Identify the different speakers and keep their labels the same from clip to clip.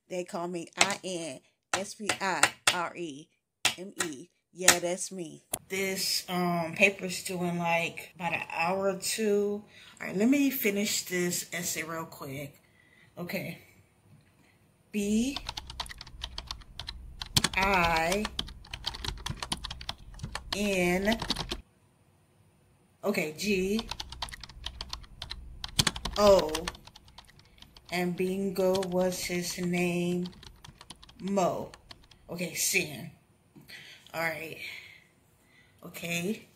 Speaker 1: They call me INSPIREME. Yeah, that's me. This paper's doing like about an hour or two. All right, let me finish this essay real quick. Okay. BIN. Okay, GO. And Bingo was his name. Mo. Okay, Sin. Alright. Okay.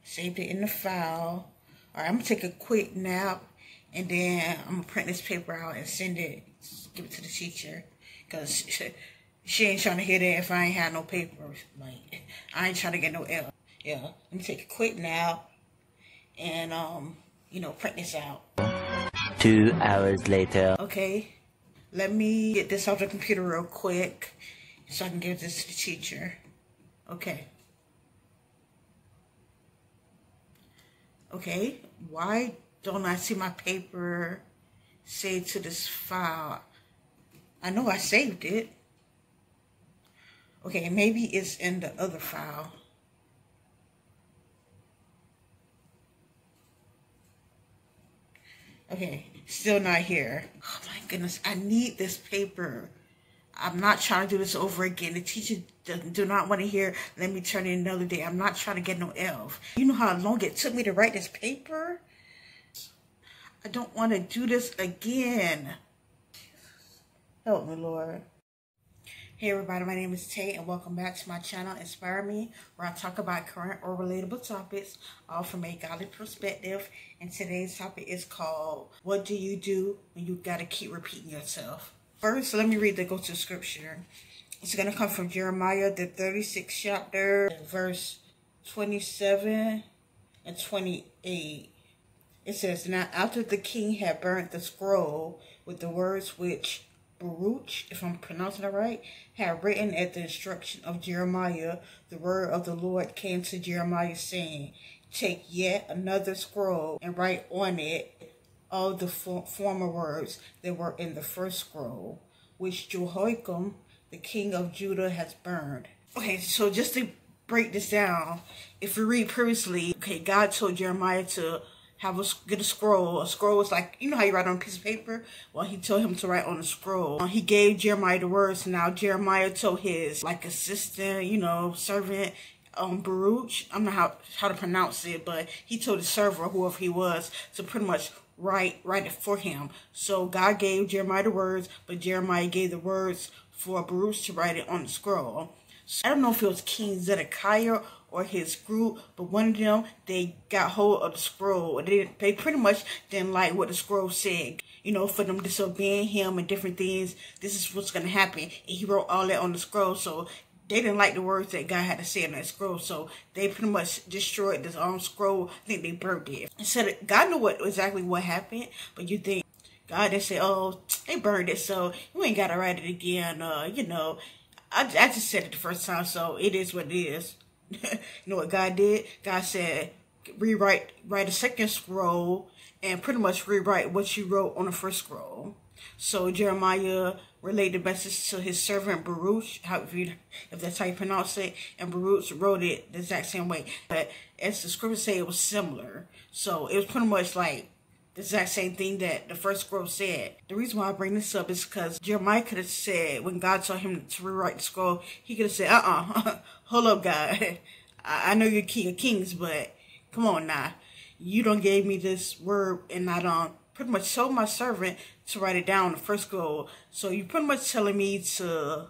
Speaker 1: Saved it in the file. Alright, I'm going to take a quick nap. And then I'm going to print this paper out and send it. Give it to the teacher. Because she ain't trying to hear that if I ain't had no papers. Like, I ain't trying to get no L. Yeah. Let me take a quick nap. And, print this out.
Speaker 2: 2 hours later.
Speaker 1: Okay. Let me get this off the computer real quick so I can give this to the teacher. Okay. Okay. Why don't I see my paper saved to this file? I know I saved it. Okay, maybe it's in the other file. Okay, still not here. Oh my goodness, I need this paper. I'm not trying to do this over again. The teacher do not want to hear, let me turn in another day. I'm not trying to get no F. You know how long it took me to write this paper? I don't want to do this again. Help me, Lord. Hey everybody, my name is Tay and welcome back to my channel, Inspire Me, where I talk about current or relatable topics, all from a godly perspective. And today's topic is called, what do you do when you gotta keep repeating yourself? First, let me read the go-to scripture. It's gonna come from Jeremiah, the 36th chapter, verse 27 and 28. It says, now after the king had burnt the scroll with the words which Baruch, if I'm pronouncing it right, had written at the instruction of Jeremiah, the word of the Lord came to Jeremiah saying, take yet another scroll and write on it all the former words that were in the first scroll, which Jehoiakim, the king of Judah, has burned. Okay, so just to break this down, if we read previously, okay, God told Jeremiah to get a scroll. A scroll is like, you know how you write on a piece of paper? Well, he told him to write on a scroll. He gave Jeremiah the words. Now Jeremiah told his assistant, servant, Baruch. I'm not how to pronounce it, but he told the server, whoever he was, to pretty much write it for him. So God gave Jeremiah the words, but Jeremiah gave the words for Baruch to write it on the scroll. So I don't know if it was King Zedekiah or his group, but one of them, they got hold of the scroll. They pretty much didn't like what the scroll said. For them disobeying him and different things, this is what's going to happen. And he wrote all that on the scroll, so they didn't like the words that God had to say in that scroll. So they pretty much destroyed this scroll. I think they burned it. Instead of, God knew exactly what happened, but you think God didn't say, oh, they burned it, so you ain't got to write it again, I just said it the first time, so it is what it is. You know what God did? God said, write a second scroll and pretty much rewrite what you wrote on the first scroll. So Jeremiah relayed the message to his servant Baruch, if that's how you pronounce it, and Baruch wrote it the exact same way. But as the scripture say, it was similar. So it was pretty much like the exact same thing that the first scroll said. The reason why I bring this up is because Jeremiah could have said, when God told him to rewrite the scroll, he could have said, hold up, God. I know you're king of kings, but come on now. You done gave me this word, and I done pretty much told my servant to write it down, the first scroll. So you pretty much telling me to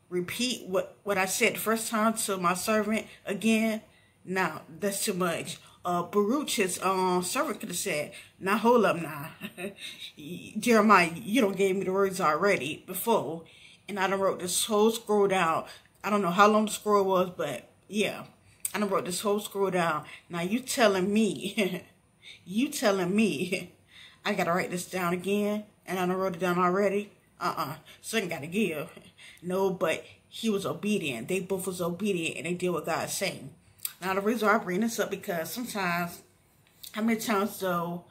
Speaker 1: repeat what I said the first time to my servant again? Now, that's too much. Baruch, his servant, could have said, now hold up now. Jeremiah, you don't gave me the words already before, and I done wrote this whole scroll down. I don't know how long the scroll was, but yeah, I done wrote this whole scroll down. Now you telling me, I gotta write this down again, and I done wrote it down already? Something gotta give. No, but he was obedient. They both was obedient, and they did what God saying. Now, the reason why I bring this up, because sometimes, how many times, though,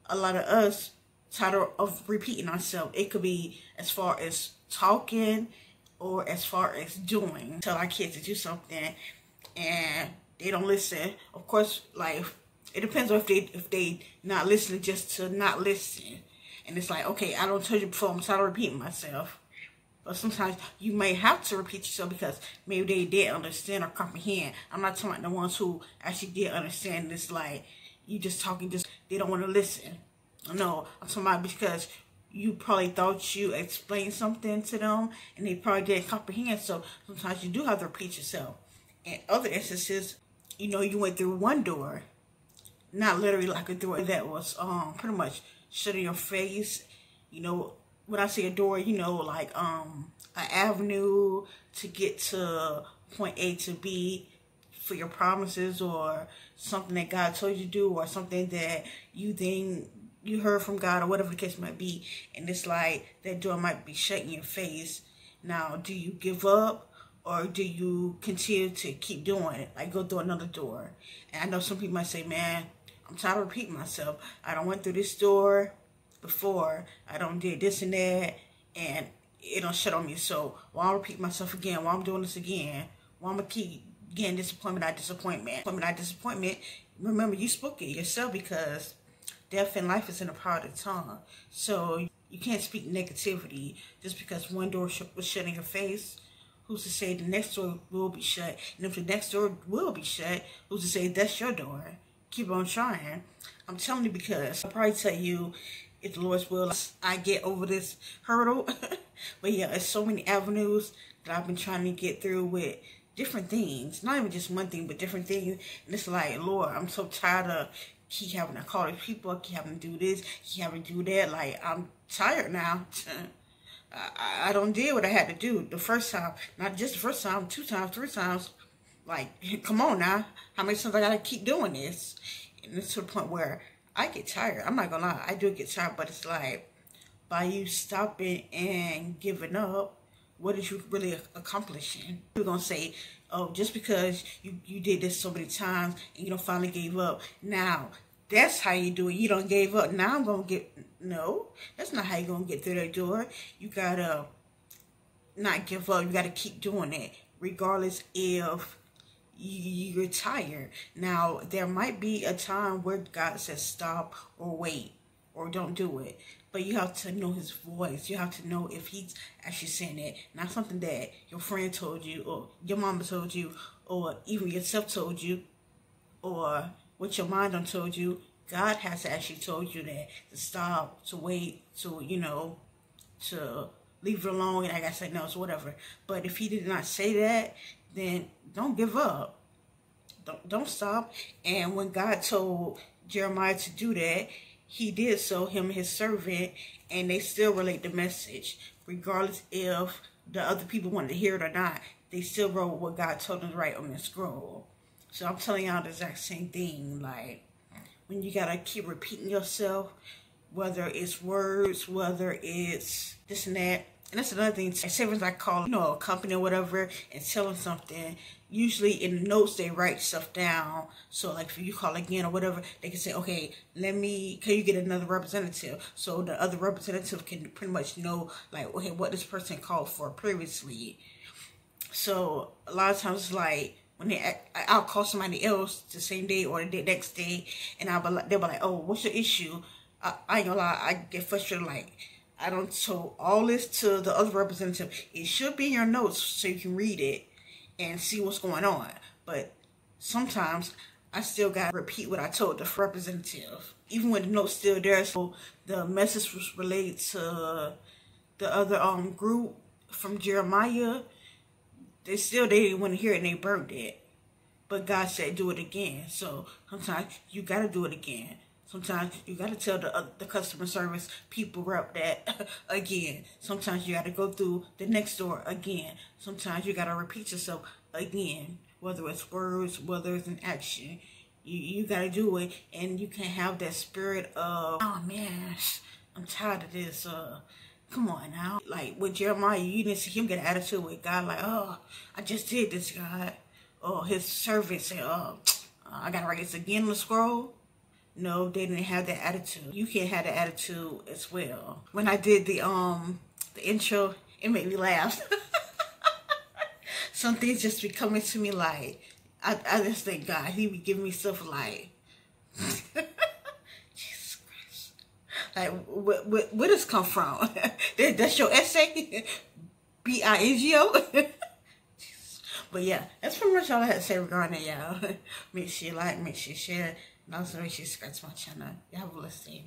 Speaker 1: a lot of us tired of repeating ourselves. It could be as far as talking or as far as doing. Tell our kids to do something and they don't listen. Of course, like, it depends on if they not listening just to not listen. And it's like, okay, I don't tell you before, I'm tired of repeating myself. But sometimes you may have to repeat yourself because maybe they didn't understand or comprehend. I'm not talking about the ones who actually did understand. It's like you just talking, just they don't want to listen. No, I'm talking about because you probably thought you explained something to them and they probably didn't comprehend. So sometimes you do have to repeat yourself. In other instances, you know, you went through one door, not literally like a door that was pretty much shut in your face. You know, when I say a door, you know, like an avenue to get to point A to B for your promises, or something that God told you to do, or something that you think you heard from God, or whatever the case might be. And it's like that door might be shut in your face. Now, do you give up, or do you continue to keep doing it? Like, go through another door. And I know some people might say, man, I'm tired of repeating myself. I don't went through this door before. I don't did this and that, and it don't shut on me. So why I'm repeat myself again? Why I'm doing this again? Why I'm gonna keep getting disappointment after disappointment? Remember, you spoke it yourself, because death and life is in the power of the tongue. So you can't speak negativity just because one door was shut in your face. Who's to say the next door will be shut? And if the next door will be shut, who's to say that's your door? Keep on trying. I'm telling you, because I'll probably tell you, if the Lord's will, I get over this hurdle. But yeah, it's so many avenues that I've been trying to get through with different things. Not even just one thing, but different things. And it's like, Lord, I'm so tired of keep having to call these people, keep having to do this, keep having to do that. Like, I'm tired now. I don't did what I had to do the first time. Not just the first time, 2 times, 3 times. Like, come on now. How many times I gotta keep doing this? And it's to the point where I get tired. I'm not gonna lie, I do get tired, but it's like, by you stopping and giving up, what is you really accomplishing? You're gonna say, oh, just because you did this so many times and you don't finally gave up, now that's how you do it. You don't gave up. Now I'm gonna get, no, that's not how you're gonna get through that door. You gotta not give up. You gotta keep doing it, regardless if you're tired. Now, there might be a time where God says stop or wait or don't do it. But you have to know his voice. You have to know if he's actually saying it. Not something that your friend told you, or your mama told you, or even yourself told you, or what your mind done told you. God has actually told you that, to stop, to wait, to, you know, to leave it alone. And like I said, no, it's whatever. But if he did not say that, then don't give up. Don't stop. And when God told Jeremiah to do that, he did so, him and his servant, and they still relate the message. Regardless if the other people wanted to hear it or not, they still wrote what God told them to write on the scroll. So I'm telling y'all the exact same thing. Like, when you gotta keep repeating yourself, whether it's words, whether it's this and that. And that's another thing. Say if I call, you know, a company or whatever and tell them something, usually in the notes they write stuff down. So like if you call again or whatever, they can say, okay, can you get another representative? So the other representative can pretty much know, like, okay, what this person called for previously. So a lot of times it's like, when I'll call somebody else the same day or the next day, and they'll be like, oh, what's your issue? I ain't gonna lie, I get frustrated. Like, I don't told all this to the other representative. It should be in your notes so you can read it and see what's going on. But sometimes I still gotta repeat what I told the representative, even when the note's still there. So the message was related to the other group from Jeremiah. They didn't want to hear it and they burned it. But God said do it again. So sometimes you gotta do it again. Sometimes you got to tell the customer service people rep that again. Sometimes you got to go through the next door again. Sometimes you got to repeat yourself again, whether it's words, whether it's an action. You got to do it, and you can't have that spirit of, oh man, I'm tired of this. Come on now. Like with Jeremiah, you didn't see him get an attitude with God, like, oh, I just did this, God. Oh, his servant said, oh, I got to write this again on the scroll. no, they didn't have that attitude. You can't have that attitude as well. When I did the intro, it made me laugh. Some things just be coming to me like, I just thank God. He be giving me stuff like, Jesus Christ. Like, where does come from? That's your essay? B-I-N-G-O? But yeah, that's pretty much all I had to say regarding that, y'all. Make sure you like, make sure you share, and also make sure you subscribe to my channel. Y'all have a blessed day.